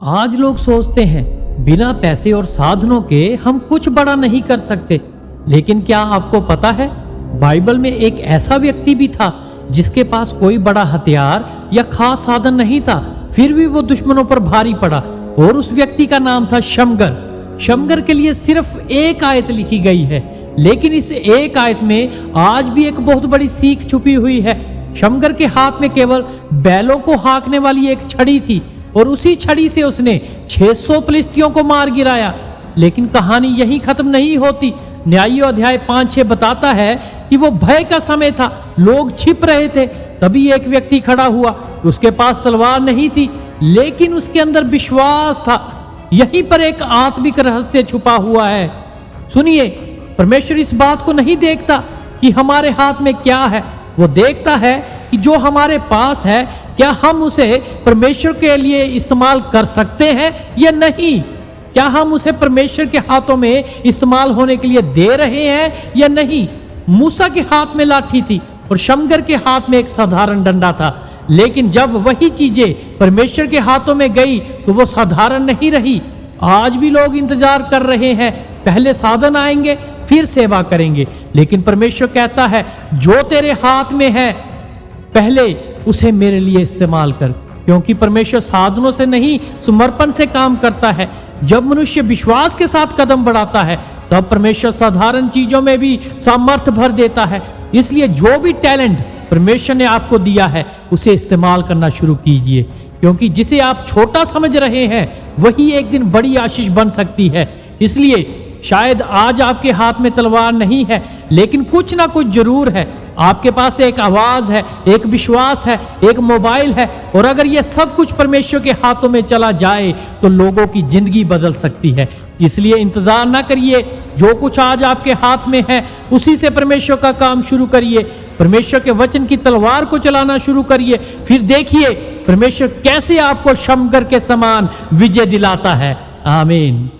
आज लोग सोचते हैं बिना पैसे और साधनों के हम कुछ बड़ा नहीं कर सकते। लेकिन क्या आपको पता है बाइबल में एक ऐसा व्यक्ति भी था जिसके पास कोई बड़ा हथियार या खास साधन नहीं था, फिर भी वो दुश्मनों पर भारी पड़ा। और उस व्यक्ति का नाम था शमगर। शमगर के लिए सिर्फ एक आयत लिखी गई है, लेकिन इस एक आयत में आज भी एक बहुत बड़ी सीख छुपी हुई है। शमगर के हाथ में केवल बैलों को हाँकने वाली एक छड़ी थी और उसी छड़ी से उसने 600 फिलिस्तियों को मार गिराया। लेकिन कहानी यहीं खत्म नहीं होती। न्यायियों अध्याय 5-6 बताता है कि वो भय का समय था, लोग छिप रहे थे। तभी एक व्यक्ति खड़ा हुआ, उसके पास तलवार नहीं थी लेकिन उसके अंदर विश्वास था। यहीं पर एक आत्मिक रहस्य छुपा हुआ है। सुनिए, परमेश्वर इस बात को नहीं देखता कि हमारे हाथ में क्या है, वो देखता है कि जो हमारे पास है क्या हम उसे परमेश्वर के लिए इस्तेमाल कर सकते हैं या नहीं। क्या हम उसे परमेश्वर के हाथों में इस्तेमाल होने के लिए दे रहे हैं या नहीं। मूसा के हाथ में लाठी थी और शमगर के हाथ में एक साधारण डंडा था, लेकिन जब वही चीजें परमेश्वर के हाथों में गई तो वो साधारण नहीं रही। आज भी लोग इंतजार कर रहे हैं, पहले साधन आएंगे फिर सेवा करेंगे। लेकिन परमेश्वर कहता है जो तेरे हाथ में है पहले उसे मेरे लिए इस्तेमाल कर, क्योंकि परमेश्वर साधनों से नहीं समर्पण से काम करता है। जब मनुष्य विश्वास के साथ कदम बढ़ाता है तब परमेश्वर साधारण चीजों में भी सामर्थ्य भर देता है। इसलिए जो भी टैलेंट परमेश्वर ने आपको दिया है उसे इस्तेमाल करना शुरू कीजिए, क्योंकि जिसे आप छोटा समझ रहे हैं वही एक दिन बड़ी आशीष बन सकती है। इसलिए शायद आज आपके हाथ में तलवार नहीं है, लेकिन कुछ ना कुछ जरूर है। आपके पास एक आवाज है, एक विश्वास है, एक मोबाइल है, और अगर ये सब कुछ परमेश्वर के हाथों में चला जाए तो लोगों की जिंदगी बदल सकती है। इसलिए इंतजार ना करिए, जो कुछ आज आपके हाथ में है उसी से परमेश्वर का काम शुरू करिए। परमेश्वर के वचन की तलवार को चलाना शुरू करिए, फिर देखिए परमेश्वर कैसे आपको शमगर के समान विजय दिलाता है। आमीन।